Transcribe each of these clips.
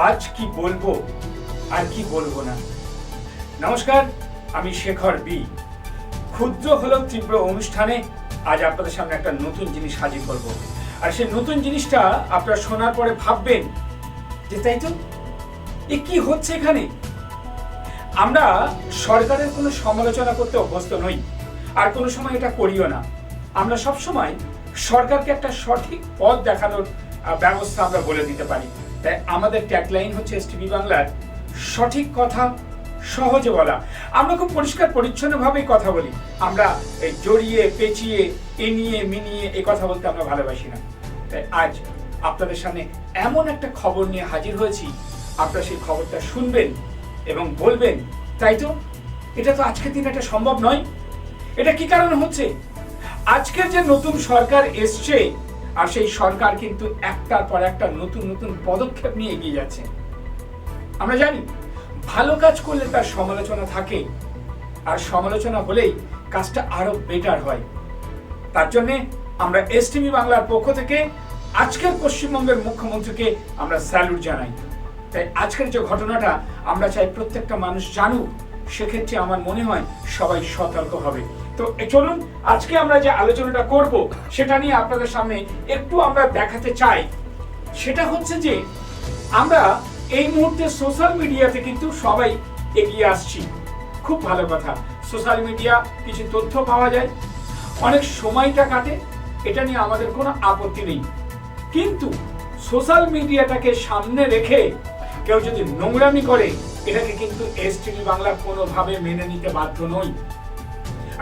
আজ কি বলবো আর কি বলবো না। নমস্কার, আমি শেখর বি। ক্ষুদ্র হলেও তীব্র অনুষ্ঠানে আজ আপনাদের সামনে একটা নতুন জিনিস হাজির করব। আর সেই নতুন জিনিসটা আপনারা শোনার পরে ভাববেন যে তাই তো, এ কি হচ্ছে এখানে। আমরা সরকারের কোনো সমালোচনা করতে অভ্যস্ত নই, আর কোনো সময় এটা করিও না। আমরা সব সময় সরকারকে একটা সঠিক পথ দেখানোর ব্যবস্থা আমরা বলে দিতে পারি। তাই আমাদের ট্যাগলাইন হচ্ছে এসটিভি বাংলার সঠিক কথা সহজে বলা। আমরা খুব পরিষ্কার পরিচ্ছন্নভাবেই কথা বলি। আমরা এই জড়িয়ে পেঁচিয়ে এনিয়ে মিনিয়ে এই কথা বলতে আমরা ভালোবাসি না। তাই আজ আপনাদের সামনে এমন একটা খবর নিয়ে হাজির হয়েছি, আপনারা সেই খবরটা শুনবেন এবং বলবেন তাই তো, এটা তো আজকের দিনে এটা সম্ভব নয়। এটা কি কারণে হচ্ছে? আজকের যে নতুন সরকার এসছে, আর সেই সরকার কিন্তু একটার পর একটা নতুন নতুন পদক্ষেপ নিয়ে এগিয়ে যাচ্ছে। আমরা জানি ভালো কাজ করলে তার সমালোচনা থাকে, আর সমালোচনা হলেই কাজটা আরো বেটার হয়। তার জন্য আমরা এসটিভি বাংলার পক্ষ থেকে আজকের পশ্চিমবঙ্গের মুখ্যমন্ত্রীকে আমরা স্যালুট জানাই। তাই আজকের যে ঘটনাটা আমরা চাই প্রত্যেকটা মানুষ জানুক, সেক্ষেত্রে আমার মনে হয় সবাই সতর্ক হবে। তো চলুন আজকে আমরা যে আলোচনাটা করব সেটা নিয়ে আপনাদের সামনে একটু আমরা দেখাতে চাই। সেটা হচ্ছে যে আমরা এই মুহূর্তে সোশ্যাল মিডিয়াতে কিন্তু সবাই এগিয়ে আসছি। খুব ভালো কথা, সোশ্যাল মিডিয়া কিছু তথ্য পাওয়া যায়, অনেক সময়টা কাটে, এটা নিয়ে আমাদের কোনো আপত্তি নেই। কিন্তু সোশ্যাল মিডিয়াটাকে সামনে রেখে কেউ যদি নোংরামি করে, এটাকে কিন্তু এসটিভি বাংলা কোনোভাবে মেনে নিতে বাধ্য নই।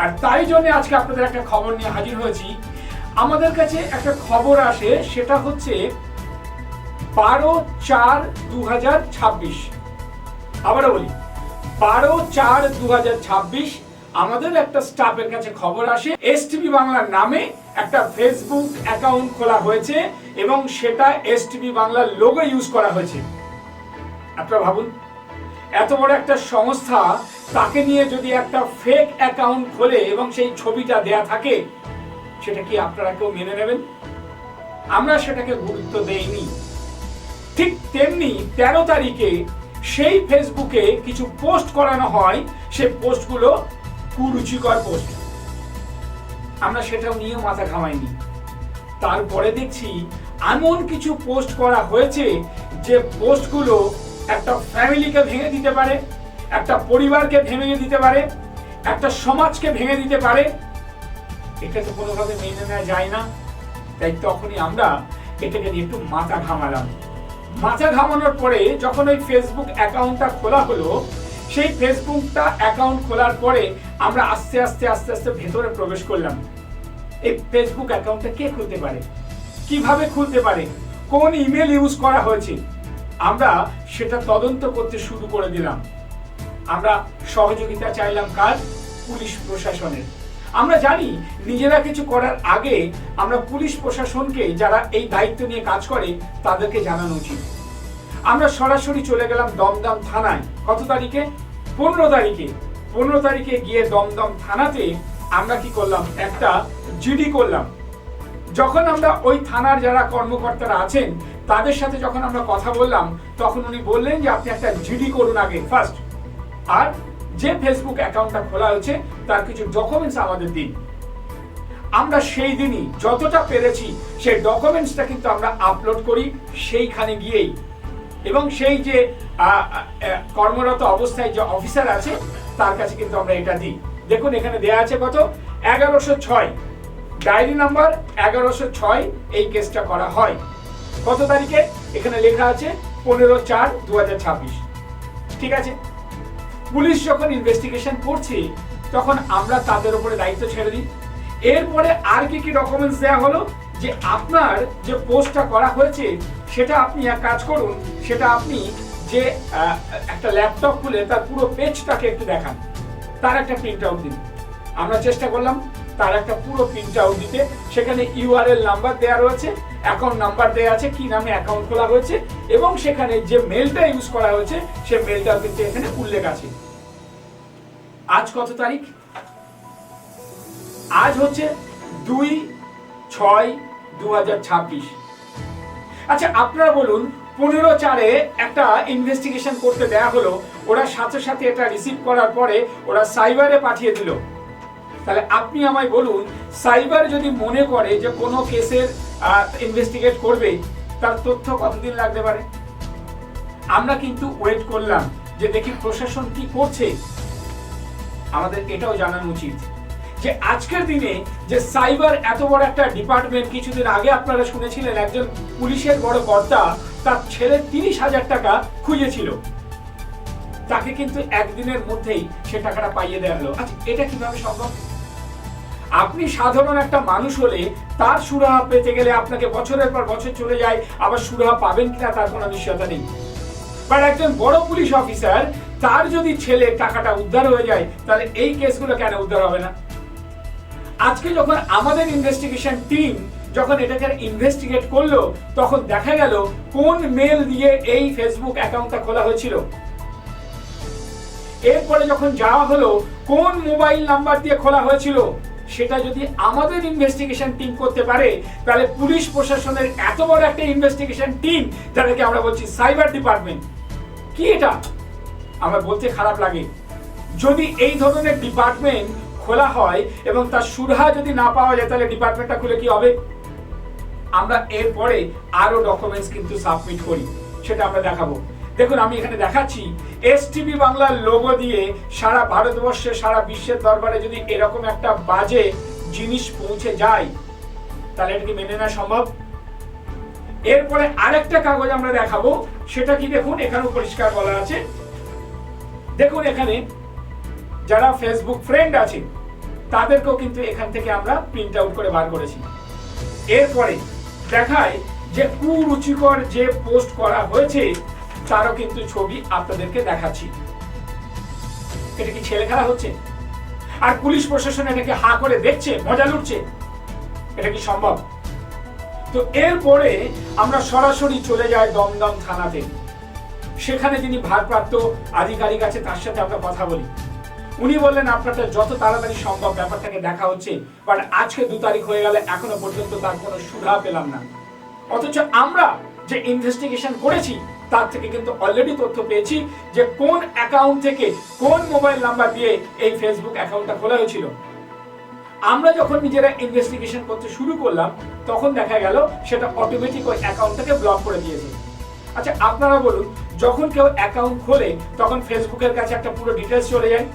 আর তাই জন্য আজকে আপনাদের একটা খবর নিয়ে হাজির হয়েছি। আমাদের কাছে একটা খবর আসে, সেটা হচ্ছে 12/4/2026। আবারও বলি 12/4/2026 আমাদের একটা স্টাফের কাছে খবর আসে, এসটিভি বাংলার নামে একটা ফেসবুক অ্যাকাউন্ট খোলা হয়েছে এবং সেটা এসটিভি বাংলার লোগো ইউজ করা হয়েছে। আপনারা ভাবুন, এত বড় একটা সংস্থা, তাকে নিয়ে যদি একটা ফেক অ্যাকাউন্ট খোলে এবং সেই ছবিটা দেয়া থাকে, সেটা কি আপনারা কেউ মেনে নেবেন? আমরা সেটাকে গুরুত্ব দেইনি। ঠিক তেমনি 13 তারিখে সেই ফেসবুকে কিছু পোস্ট করানো হয়, সেই পোস্টগুলো কুরুচিকর পোস্ট। আমরা সেটাও নিয়ে মাথা ঘামাইনি। তারপরে দেখছি এমন কিছু পোস্ট করা হয়েছে যে পোস্টগুলো একটা ফ্যামিলিকে ভেঙে দিতে পারে, একটা পরিবারকে ভেঙে দিতে পারে, একটা সমাজকে ভেঙে দিতে পারে। এটা তো কোনোভাবে মেনে নেওয়া যায় না। তাই তখনই আমরা এটাকে নিয়ে একটু মাথা ঘামালাম। মাথা ঘামানোর পরে যখন ওই ফেসবুক অ্যাকাউন্টটা খোলা হলো, সেই ফেসবুকটা অ্যাকাউন্ট খোলার পরে আমরা আস্তে আস্তে আস্তে আস্তে ভেতরে প্রবেশ করলাম। এই ফেসবুক অ্যাকাউন্টটা কে খুলতে পারে, কিভাবে খুলতে পারে, কোন ইমেল ইউজ করা হয়েছে, আমরা সেটা তদন্ত করতে শুরু করে দিলাম। আমরা সহযোগিতা চাইলাম কার? পুলিশ প্রশাসনের। আমরা জানি নিজেরা কিছু করার আগে আমরা পুলিশ প্রশাসনকে, যারা এই দায়িত্ব নিয়ে কাজ করে, তাদেরকে জানানো উচিত। আমরা সরাসরি চলে গেলাম দমদম থানায়। কত তারিখে? 15 তারিখে। 15 তারিখে গিয়ে দমদম থানাতে আমরা কি করলাম? একটা জিডি করলাম। যখন আমরা ওই থানার যারা কর্মকর্তারা আছেন তাদের সাথে যখন আমরা কথা বললাম, তখন উনি বললেন যে আপনি একটা জিডি করুন আগে ফার্স্ট, আর যে ফেসবুক অ্যাকাউন্টটা খোলা হয়েছে তার কিছু ডকুমেন্টস আমাদের দিন। আমরা সেই দিনই যতটা পেরেছি সেই ডকুমেন্টসটা কিন্তু আমরা আপলোড করি সেইখানে গিয়েই, এবং সেই যে কর্মরত অবস্থায় যে অফিসার আছে তার কাছে কিন্তু আমরা এটা দিই। দেখুন এখানে দেয়া আছে কত? 1106 ডায়েরি নাম্বার 1106 এই কেসটা করা হয়। কত তারিখে? এখানে লেখা আছে 15/4/2026। ঠিক আছে, পুলিশ যখন ইনভেস্টিগেশন করছে তখন আমরা তাদের উপরে দায়িত্ব ছেড়ে দিই। এরপরে আর কি কি ডকুমেন্টস দেওয়া হলো, যে আপনার যে পোস্টটা করা হয়েছে সেটা আপনি এক কাজ করুন, সেটা আপনি যে একটা ল্যাপটপ খুলে তার পুরো পেজটাকে একটু দেখান, তার একটা প্রিন্ট আউট দিন। আমরা চেষ্টা করলাম তার একটা পুরো প্রিন্ট আউট দিতে। সেখানে ইউআরএল নাম্বার দেওয়া রয়েছে, অ্যাকাউন্ট নাম্বার দেওয়া আছে, কি নামে অ্যাকাউন্ট খোলা হয়েছে, এবং সেখানে যে মেলটা ইউজ করা হয়েছে সে মেলটাও কিন্তু এখানে উল্লেখ আছে। আজ কত তারিখ? আজ হচ্ছে 2/6/2026। আচ্ছা আপনারা বলুন, 15/4 একটা ইনভেস্টিগেশন করতে দেয়া হলো, ওরা সাথে সাথে এটা রিসিভ করার পরে ওরা সাইবারে পাঠিয়ে দিল। তাহলে আপনি আমায় বলুন, সাইবার যদি মনে করে যে কোনো কেসের ইনভেস্টিগেট করবে, তার তথ্য কতদিন লাগতে পারে? আমরা কিন্তু ওয়েট করলাম যে দেখি প্রশাসন কি করছে। আমাদের এটাও জানানো উচিত যে আজকের দিনে যে সাইবার এত বড় একটা ডিপার্টমেন্ট, কিছুদিন আগে আপনারা শুনেছিলেন একজন পুলিশের বড় কর্তা তার ছেলে 30,000 টাকা খুঁজেছিল, তাকে কিন্তু একদিনের মধ্যেই সে টাকাটা পাইয়ে দেওয়া হলো। আচ্ছা, এটা কিভাবে সম্ভব? আপনি সাধারণ একটা মানুষ হলে তার সুরাহা পেতে গেলে আপনাকে বছরের পর বছর চলে যায়, আবার সুরাহা পাবেন কিনা তার কোনো নিশ্চয়তা নেই। বাট একজন বড় পুলিশ অফিসার, তার যদি ছেলে টাকাটা উদ্ধার হয়ে যায়, তাহলে এই কেসগুলো কেন উদ্ধার হবে না? আজকে যখন আমাদের ইনভেস্টিগেশন টিম যখন এটাকে ইনভেস্টিগেট করলো, তখন দেখা গেল কোন মেল দিয়ে এই ফেসবুক অ্যাকাউন্টটা খোলা হয়েছিল। এরপরে যখন যাওয়া হলো কোন মোবাইল নাম্বার দিয়ে খোলা হয়েছিল, সেটা যদি আমাদের ইনভেস্টিগেশন টিম করতে পারে, তাহলে পুলিশ প্রশাসনের এত বড় একটা ইনভেস্টিগেশন টিম, যাদেরকে আমরা বলছি সাইবার ডিপার্টমেন্ট, কি এটা আমার বলতে খারাপ লাগে। যদি এই ধরনের ডিপার্টমেন্ট খোলা হয় এবং তার সুরাহা যদি না পাওয়া যায়, তাহলে ডিপার্টমেন্টটা খুলে কি হবে? আমরা এরপরে আরো ডকুমেন্টস কিন্তু সাবমিট করি, সেটা আমরা দেখাবো। দেখুন, আমি এখানে দেখাচ্ছি এসটিভি বাংলার লোগো দিয়ে সারা ভারতবর্ষে, সারা বিশ্বের দরবারে যদি এরকম একটা বাজে জিনিস পৌঁছে যায়, তাহলে এটা কি মেনে নেওয়া সম্ভব? এরপরে আরেকটা কাগজ আমরা দেখাবো, সেটা কি দেখুন, এখানেও পরিষ্কার বলা আছে। দেখুন, এখানে যারা ফেসবুক ফ্রেন্ড আছে তাদেরকেও কিন্তু এখান থেকে আমরা প্রিন্ট আউট করে বার করেছি। এরপরে দেখায় যে কুরুচিকর যে পোস্ট করা হয়েছে তারও কিন্তু ছবি আপনাদেরকে দেখাচ্ছি। এটা কি ছেলে খেলা হচ্ছে? আর পুলিশ প্রশাসন এটাকে হা করে দেখছে, মজা লুটছে? এটা কি সম্ভব? তো এরপরে আমরা সরাসরি চলে যাই দমদম থানাতে। সেখানে যিনি ভারপ্রাপ্ত আধিকারিক আছে তার সাথে আমরা কথা বলি। উনি বললেন আপনারটা যত তাড়াতাড়ি সম্ভব ব্যাপারটাকে দেখা হচ্ছে, বাট আজকে 2 তারিখ হয়ে গেলে এখনো পর্যন্ত তার কোনো সুরাহা পেলাম না। অথচ আমরা যে ইনভেস্টিগেশন করেছি তার থেকে কিন্তু অলরেডি তথ্য পেয়েছি যে কোন অ্যাকাউন্ট থেকে কোন মোবাইল নাম্বার দিয়ে এই ফেসবুক অ্যাকাউন্টটা খোলা হয়েছিল। আমরা যখন নিজেরা ইনভেস্টিগেশন করতে শুরু করলাম, তখন দেখা গেল সেটা অটোমেটিক ওই অ্যাকাউন্টটাকে ব্লক করে দিয়েছে। আচ্ছা, আপনারা বলুন, যখন কেউ অ্যাকাউন্ট খোলে তখন ফেসবুকের কাছে একটা পুরো ডিটেলস চলে যায়,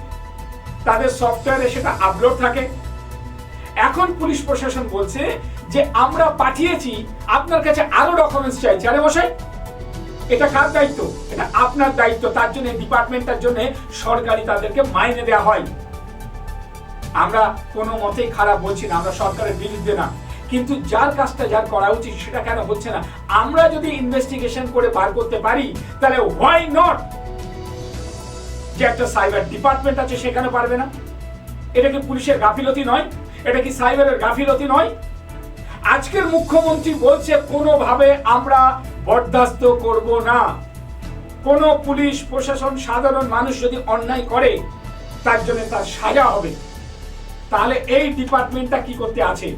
তাদের সফটওয়্যারে সেটা আপলোড থাকে। এখন পুলিশ প্রশাসন বলছে যে আমরা পাঠিয়েছি, আপনার কাছে আরো ডকুমেন্টস চাইছে। আরে মশাই, এটা কার দায়িত্ব? এটা আপনার দায়িত্ব। তার জন্য ডিপার্টমেন্টের জন্য সরকারি তাদেরকে মাইনে দেওয়া হয়। আমরা কোনো মতেই খারাপ বলছি না, আমরা সরকারের বিরুদ্ধে না, কিন্তু যার কাজটা যার করা উচিত সেটা কেন হচ্ছে না? আমরা যদি ইনভেস্টিগেশন করে বার করতে পারি, তাহলে হোয়াই নট যে একটা সাইবার ডিপার্টমেন্ট আছে সেখানে পারবে না? এটা কি পুলিশের গাফিলতি নয়? এটা কি সাইবারের গাফিলতি নয়? আজকের মুখ্যমন্ত্রী বলছে কোনোভাবে আমরা বরদাস্ত করব না। কোন পুলিশ প্রশাসন, সাধারণ মানুষ যদি অন্যায় করে তার জন্য তার সাজা হবে। তাহলে এই ডিপার্টমেন্টটা কি করতে আছে?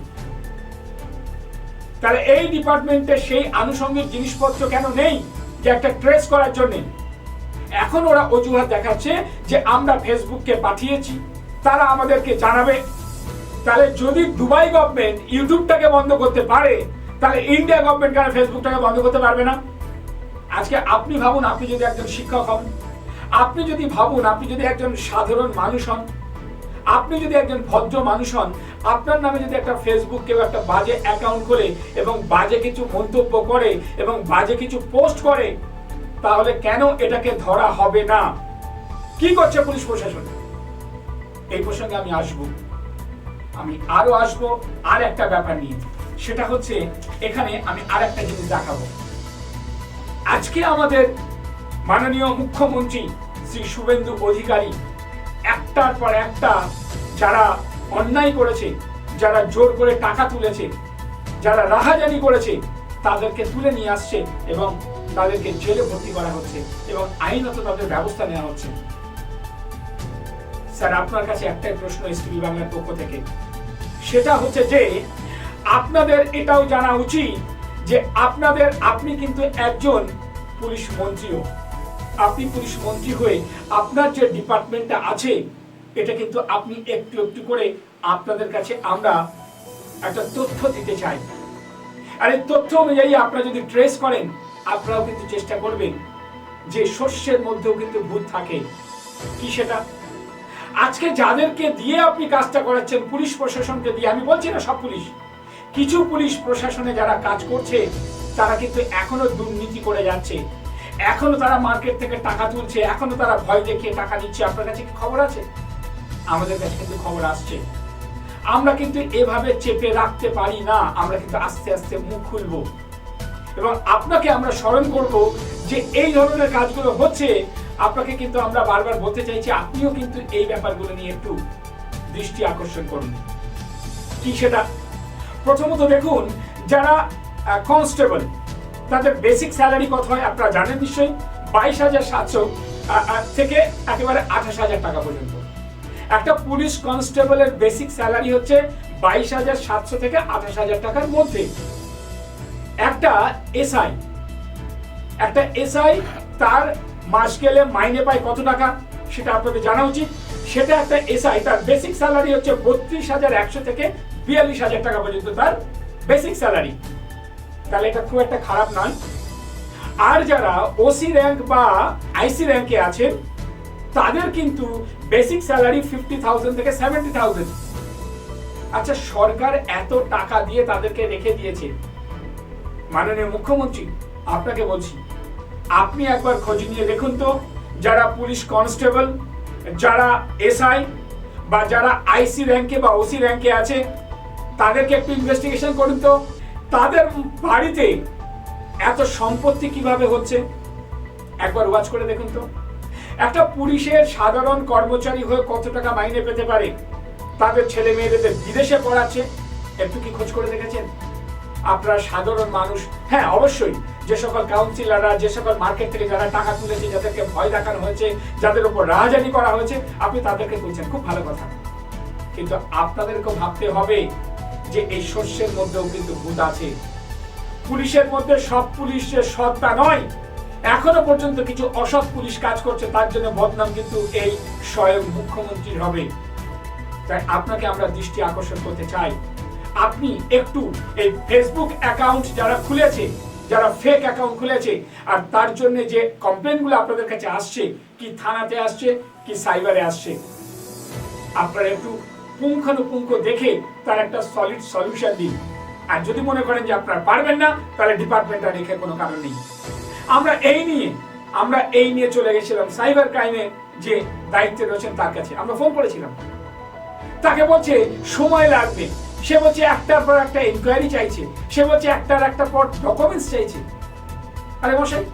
তাহলে এই ডিপার্টমেন্টে সেই আনুষঙ্গিক জিনিসপত্র কেন নেই যে একটা ট্রেস করার জন্য? এখন ওরা অজুহাত দেখাচ্ছে যে আমরা ফেসবুককে পাঠিয়েছি, তারা আমাদেরকে জানাবে। তাহলে যদি দুবাই গভর্নমেন্ট ইউটিউবটাকে বন্ধ করতে পারে, তাহলে ইন্ডিয়া গভর্নমেন্ট কেন ফেসবুকটাকে বন্ধ করতে পারবে না? আজকে আপনি ভাবুন, আপনি যদি একজন শিক্ষক হন, আপনি যদি ভাবুন, আপনি যদি একজন সাধারণ মানুষ হন, আপনি যদি একজন ভদ্র মানুষ হন, আপনার নামে যদি একটা ফেসবুক কেউ একটা বাজে অ্যাকাউন্ট খোলে এবং বাজে কিছু মন্তব্য করে এবং বাজে কিছু পোস্ট করে, তাহলে কেন এটাকে ধরা হবে না? কি করছে পুলিশ প্রশাসন? এই প্রসঙ্গে আমি আসবো, আমি আরো আসবো আর একটা ব্যাপার নিয়ে। সেটা হচ্ছে, এখানে আমি আর একটা জিনিস দেখাবো। আজকে আমাদের মাননীয় মুখ্যমন্ত্রী শ্রী শুভেন্দু অধিকারী একটার পর একটা যারা অন্যায় করেছে, যারা জোর করে টাকা তুলেছে, যারা রাহাজানি করেছে, তাদেরকে তুলে নিয়ে আসছে এবং তাদেরকে জেলে ভর্তি করা হচ্ছে এবং আইনত তাদের ব্যবস্থা নেওয়া হচ্ছে। স্যার, আপনার কাছে একটাই প্রশ্ন এসটিভি বাংলার পক্ষ থেকে, সেটা হচ্ছে যে আপনাদের এটাও জানা উচিত যে আপনি কিন্তু একজন পুলিশ মন্ত্রীও। আপনি পুলিশ মন্ত্রী হয়ে আপনার যে ডিপার্টমেন্টটা আছে এটা কিন্তু আপনি একটু একটু করে আপনাদের কাছে আমরা একটা তথ্য দিতে চাই। আর এই তথ্য অনুযায়ী আপনারা যদি ট্রেস করেন, আপনারাও কিন্তু চেষ্টা করবেন যে শস্যের মধ্যেও কিন্তু ভূত থাকে। কি সেটা? আজকে যাদেরকে দিয়ে আপনি কাজটা করাচ্ছেন, পুলিশ প্রশাসনকে দিয়ে, আমি বলছি না সব পুলিশ, কিছু পুলিশ প্রশাসনে যারা কাজ করছে তারা কিন্তু এখনো দুর্নীতি করে যাচ্ছে, এখনো তারা মার্কেট থেকে টাকা তুলছে, এখনো তারা ভয় দেখিয়ে টাকা নিচ্ছে। আপনার কাছে কি খবর আছে? আমাদের কাছে কিন্তু খবর আসছে। আমরা কিন্তু এভাবে চেপে রাখতে পারি না, আমরা কিন্তু আস্তে আস্তে মুখ খুলবো এবং আপনাকে আমরা স্মরণ করব যে এই ধরনের কাজগুলো হচ্ছে। আপনাকে কিন্তু আমরা বারবার বলতে চাইছি, আপনিও কিন্তু এই ব্যাপারগুলো নিয়ে একটু দৃষ্টি আকর্ষণ করুন। কি সেটা? প্রথমত দেখুন, যারা কনস্টেবল তাদের বেসিক স্যালারি কত হয় আপনারা জানেন নিশ্চয়ই, 22,700 থেকে একেবারে 28,000 টাকা পর্যন্ত। একটা পুলিশ কনস্টেবলের বেসিক স্যালারি হচ্ছে 22,700 থেকে 28,000 টাকার মধ্যে। একটা এসআই তার মাস গেলে মাইনে পায় কত টাকা সেটা আপনাদের জানা উচিত। সেটা একটা এসআই তার বেসিক স্যালারি হচ্ছে 32,100 থেকে 42,000 টাকা পর্যন্ত তার বেসিক স্যালারি। তাহলে এটা খুব একটা খারাপ নয়। আর যারা ওসি র্যাঙ্ক বা আইসি র্যাঙ্কে আছেন তাদের কিন্তু বেসিক স্যালারি 50,000 থেকে 70,000। আচ্ছা, সরকার এত টাকা দিয়ে তাদেরকে রেখে দিয়েছে। মাননীয় মুখ্যমন্ত্রী, আপনাকে বলছি, আপনি একবার খোঁজ নিয়ে দেখুন তো, যারা পুলিশ কনস্টেবল, যারা এসআই বা যারা আইসি র্যাঙ্কে বা ওসি র্যাঙ্কে আছে তাদেরকে একটু ইনভেস্টিগেশন করুন তো, তাদের বাড়িতে এত সম্পত্তি কিভাবে হচ্ছে একবার ওয়াচ করে দেখুন তো। একটা পুলিশের সাধারণ কর্মচারী হয়ে কত টাকা মাইনে পেতে পারে, তাদের ছেলে মেয়েদের বিদেশে পড়াচ্ছে, একটু কি খোঁজ করে দেখেছেন? আপনারা সাধারণ মানুষ, হ্যাঁ অবশ্যই যে সকল কাউন্সিলররা, যে সকল মার্কেট থেকে যারা টাকা তুলেছে, যাদেরকে ভয় দেখানো হয়েছে, যাদের উপর রাহাজানি করা হয়েছে, আপনি তাদেরকে তুলছেন, খুব ভালো কথা। কিন্তু আপনাদেরকেও ভাবতে হবে যে এই শস্যের মধ্যেও কিন্তু ভূত আছে। পুলিশের মধ্যে সব পুলিশের সৎতা নয়, এখনো পর্যন্ত কিছু অসৎ পুলিশ কাজ করছে, তার জন্য বদনাম কিন্তু এই স্বয়ং মুখ্যমন্ত্রীর হবে। তাই আপনাকে আমরা দৃষ্টি আকর্ষণ করতে চাই, আপনি একটু এই ফেসবুক অ্যাকাউন্ট যারা খুলেছে, যারা ফেক অ্যাকাউন্ট খুলেছে, আর তার জন্য যে কমপ্লেনগুলো আপনাদের কাছে আসছে, কি থানাতে আসছে কি সাইবারে আসছে, আপনারা একটু পুঙ্খানুপুঙ্খ দেখে তার একটা সলিড সলিউশন দিন। আর যদি মনে করেন যে আপনারা পারবেন না, তাহলে ডিপার্টমেন্টটা রেখে কোনো কারণ নেই। আমরা এই নিয়ে চলে গেছিলাম সাইবার ক্রাইমে যে দায়িত্বে রয়েছেন তার কাছে, আমরা ফোন করেছিলাম। তাকে বলছে সময় লাগবে, সে বলছে একটার পর একটা ইনকোয়ারি চাইছে, সে বলছে একটার পর ডকুমেন্টস চাইছে। আরে মশাই,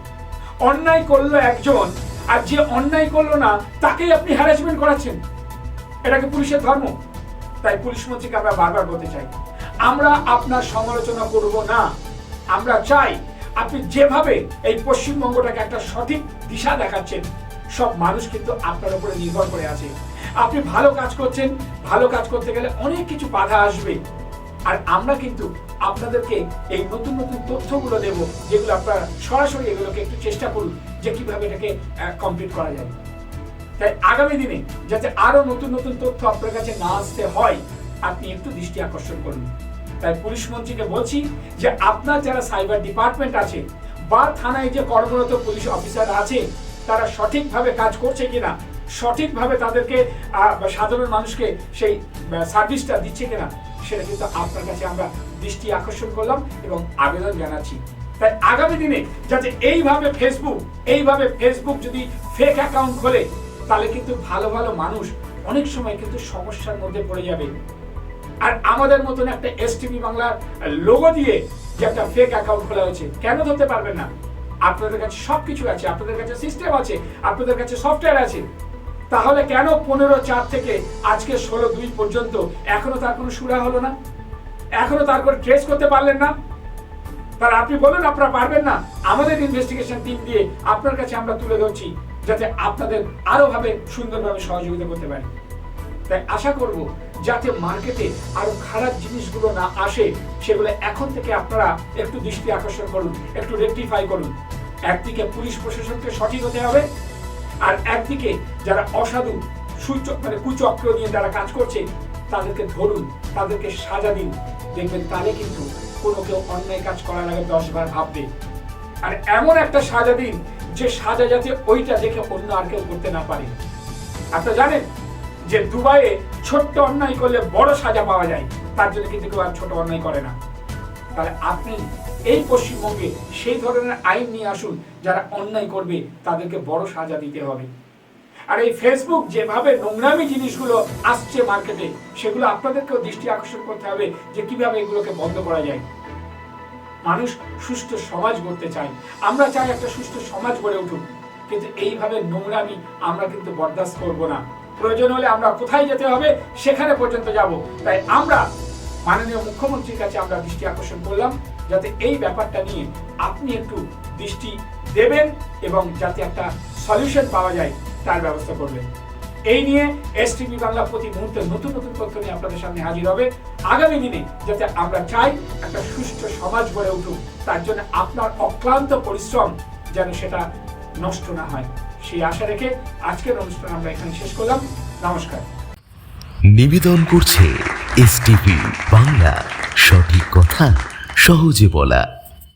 অন্যায় করলো একজন, আর যে অন্যায় করলো না তাকেই আপনি হ্যারাসমেন্ট করাচ্ছেন, এটা কি পুলিশের ধর্ম? তাই পুলিশ মন্ত্রীকে আমরা বারবার বলতে চাই, আমরা আপনার সমালোচনা করব না, আমরা চাই আপনি যেভাবে এই পশ্চিমবঙ্গটাকে একটা সঠিক দিশা দেখাচ্ছেন, সব মানুষ কিন্তু আপনার উপরে নির্ভর করে আছে। আপনি ভালো কাজ করছেন, ভালো কাজ করতে গেলে অনেক কিছু বাধা আসবে, আর আমরা কিন্তু আপনাদেরকে এই নতুন নতুন তথ্যগুলো দেব, যেগুলো আপনারা সরাসরি এগুলোকে একটু চেষ্টা করুন যে কিভাবে এটাকে কমপ্লিট করা যায়। তাই আগামী দিনে যাতে আরো নতুন নতুন তথ্য আপনার কাছে না আসতে হয়, আপনি একটু দৃষ্টি আকর্ষণ করুন। তাই পুলিশ মন্ত্রীকে বলছি যে আপনার যারা সাইবার ডিপার্টমেন্ট আছে বা থানায় যে কর্মরত পুলিশ অফিসার আছে, তারা সঠিকভাবে কাজ করছে কিনা, সঠিকভাবে তাদেরকে সাধারণ মানুষকে সেই সার্ভিসটা দিচ্ছে কিনা, সেটা কিন্তু আপনার কাছে আমরা দৃষ্টি আকর্ষণ করলাম এবং আবেদন জানাচ্ছি। তাই আগামী দিনে যাতে এইভাবে ফেসবুক যদি ফেক অ্যাকাউন্ট খোলে, তাহলে কিন্তু ভালো ভালো মানুষ অনেক সময় কিন্তু সমস্যার মধ্যে পড়ে যাবে। আর আমাদের মতন একটা এসটিভি বাংলার লোগো দিয়ে যে একটা ফেক অ্যাকাউন্ট খোলা হয়েছে, কেন ধরতে পারবেন না? আপনাদের কাছে সবকিছু আছে, আপনাদের কাছে সিস্টেম আছে, আপনাদের কাছে সফটওয়্যার আছে, তাহলে কেন 15/4 থেকে আজকে 16/2 পর্যন্ত এখনো তার কোনো সুরা হলো না? এখনো তার করে ট্রেস করতে পারলেন না? তাহলে আপনি বলুন আপনারা পারবেন না? আমাদের ইনভেস্টিগেশন টিম দিয়ে আপনার কাছে আমরা তুলে ধরছি, যাতে আপনাদের আরো ভাবে সুন্দরভাবে সহযোগিতা করতে পারি। তাই আশা করব যাতে মার্কেটে আরো খারাপ জিনিসগুলো না আসে, সেগুলো এখন থেকে আপনারা একটু দৃষ্টি আকর্ষণ করুন, একটু রেকটিফাই করুন। একদিকে পুলিশ প্রশাসনকে সঠিক হতে হবে, আর একদিকে যারা অসাধু কুচক্র নিয়ে যারা কাজ করছে তাদেরকে ধরুন, তাদেরকে সাজা দিন। দেখবেন তাহলে কিন্তু কোনো কেউ অন্যায় কাজ করার আগে 10 বার ভাববে। আর এমন একটা সাজা দিন যে সাজা যাতে ওইটা দেখে অন্য আর কেউ করতে না পারে। আপনারা জানেন যে দুবাইয়ে ছোট্ট অন্যায় করলে বড় সাজা পাওয়া যায়, তার জন্য কিন্তু কেউ আর ছোট অন্যায় করে না। তাহলে আপনি এই পশ্চিমবঙ্গে সেই ধরনের আইন নিয়ে আসুন, যারা অন্যায় করবে তাদেরকে বড় সাজা দিতে হবে। আর এই ফেসবুক যেভাবে নোংরামি জিনিসগুলো আসছে মার্কেটে, সেগুলো আপনাদেরকেও দৃষ্টি আকর্ষণ করতে হবে যে কিভাবে এগুলোকে বন্ধ করা যায়। মানুষ সুস্থ সমাজ গড়তে চায়, আমরা চাই একটা সুস্থ সমাজ গড়ে উঠুক, কিন্তু এইভাবে নোংরামি আমরা কিন্তু বরদাস্ত করব না। প্রয়োজন হলে আমরা কোথায় যেতে হবে সেখানে পর্যন্ত যাব। তাই আমরা মাননীয় মুখ্যমন্ত্রীর কাছে আমরা দৃষ্টি আকর্ষণ করলাম যাতে এই ব্যাপারটা নিয়ে আপনি একটু দৃষ্টি দেবেন এবং যাতে একটা সলিউশন পাওয়া যায় তার ব্যবস্থা করবেন। এই নিয়ে এসটিভি বাংলা প্রতি মুহূর্তে নতুন নতুন তথ্য নিয়ে আপনাদের সামনে হাজির হবে আগামী দিনে, যাতে আমরা চাই একটা সুস্থ সমাজ গড়ে উঠুক। তার জন্য আপনার অক্লান্ত পরিশ্রম যেন সেটা নষ্ট না হয়, সেই আশা রেখে আজকের অনুষ্ঠান আমরা এখানে শেষ করলাম। নমস্কার। নিবেদন করছে এসটিভি বাংলা, সঠিক কথা সহজে বলা।